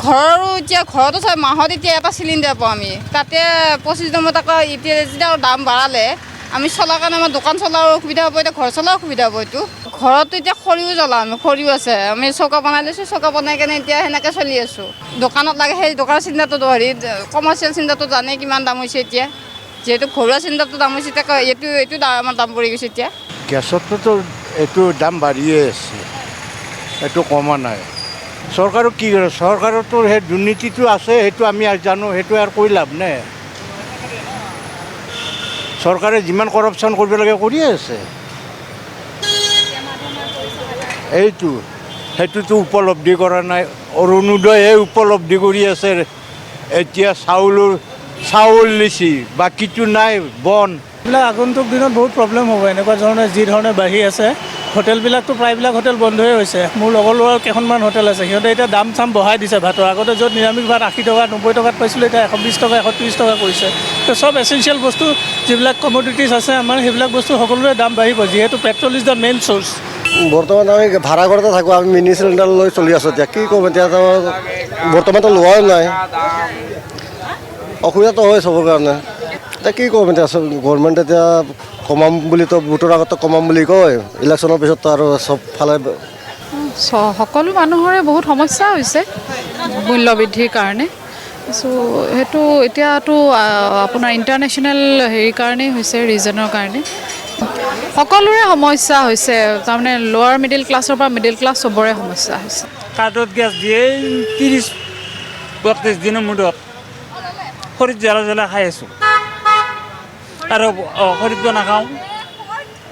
ঘৰৰো এতিয়া ঘৰতো চাই মাহত এতিয়া এটা চিলিণ্ডাৰ পাওঁ আমি তাতে 25 নম্বৰ টকা এতিয়া যেতিয়া দাম বাঢ়ালে আমি চলাৰ কাৰণে আমাৰ দোকান চলাৰো অসুবিধা হ'ব এতিয়া ঘৰ চলাৰো অসুবিধা হ'ব এইটো ঘৰতো এতিয়া খৰিও জ্বলাওঁ আমি খৰিও আছে আমি চৌকা বনাই লৈছোঁ চৌকা বনাই কেনে এতিয়া সেনেকৈ চলি আছোঁ দোকানত লাগে সেই দোকানৰ চিলিণ্ডাৰটো হেৰি কমাৰ্চিয়েল চিলিণ্ডাৰটো জানেই কিমান দাম হৈছে এতিয়া যিহেতু ঘৰুৱা চিলিণ্ডাৰটো দাম হৈছে এতিয়া এইটো আমাৰ দাম পৰি গৈছে এতিয়া গেছততো এইটো দাম বাঢ়িয়ে আছে এইটো কমা নাই চৰকাৰক কি কৰে চৰকাৰতো সেই দুৰ্নীতিটো আছে সেইটো আমি জানো সেইটো আৰু কৈ লাভ নাই চৰকাৰে যিমান কৰাপশ্যন কৰিব লাগে কৰিয়ে আছে সেইটোতো উপলব্ধি কৰা নাই অৰুণোদয়ে উপলব্ধি কৰি আছে এতিয়া চাউল লিচি বাকীটো নাই বন এইবিলাক আগন্তুক দিনত বহুত প্ৰব্লেম হ'ব এনেকুৱা ধৰণে যি ধৰণে বাঢ়ি আছে হোটেলবিলাকতো প্ৰায়বিলাক হোটেল বন্ধই হৈছে মোৰ লগৰ ল'ৰাৰ কেইখনমান হোটেল আছে সিহঁতে এতিয়া দাম চাম বঢ়াই দিছে ভাতৰ আগতে য'ত নিৰামিষ ভাত 80 টকা 90 টকাত পাইছিলোঁ এতিয়া 120 টকা 130 টকা কৰিছে তো চব এচেঞ্চিয়েল বস্তু যিবিলাক কমোডিটিজ আছে আমাৰ সেইবিলাক বস্তু সকলোৰে দাম বাঢ়িব যিহেতু petrol is the main source বৰ্তমান আমি ভাড়া ঘৰতে থাকোঁ আমি মিনি চিলিণ্ডাৰ লৈ চলি আছোঁ এতিয়া কি ক'ম এতিয়াতো বৰ্তমানতো লোৱাও নাই অসুবিধাটো হয় চবৰ কাৰণে এতিয়া কি ক'ম এতিয়া গভৰ্ণমেণ্টে এতিয়া কমাম বুলিতো ভোটৰ আগতো কমাম বুলি কয় ইলেকশ্যনৰ পিছততো আৰু চবফালে সকলো মানুহৰে বহুত সমস্যা হৈছে মূল্য বৃদ্ধিৰ কাৰণে চ' সেইটো এতিয়াতো আপোনাৰ ইণ্টাৰনেশ্যনেল হেৰিৰ কাৰণেই হৈছে ৰিজনৰ কাৰণে সকলোৰে সমস্যা হৈছে তাৰমানে লোৱাৰ মিডিল ক্লাছৰ পৰা মিডিল ক্লাছ চবৰে সমস্যা হৈছে কাৰ্ডত গেছ দিয়ে 30-32 দিনৰ মূৰত খৰিত জ্বলা খাই আছোঁ আৰু খৰিতটো নাখাওঁ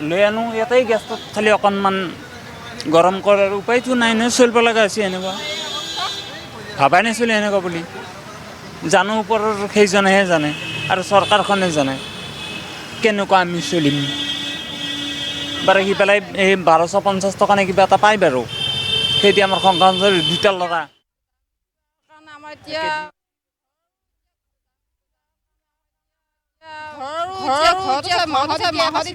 লৈ আনো ইয়াতেই গেছটোত খালি অকণমান গৰম কৰাৰ উপায়টো নাই নহয় চলিব লগা হৈছে এনেকুৱা ভাবাই নাছিলোঁ এনেকুৱা বুলি জানো ওপৰৰ সেইজনেহে জানে আৰু চৰকাৰখনে জানে কেনেকুৱা আমি চলিম বাৰু সি পেলাই এই 1250 টকা নে কিবা এটা পাই বাৰু সেইটো আমাৰ সংসাৰৰ দুটা ল'ৰা আমাৰ এতিয়া ঘৰৰো মাহত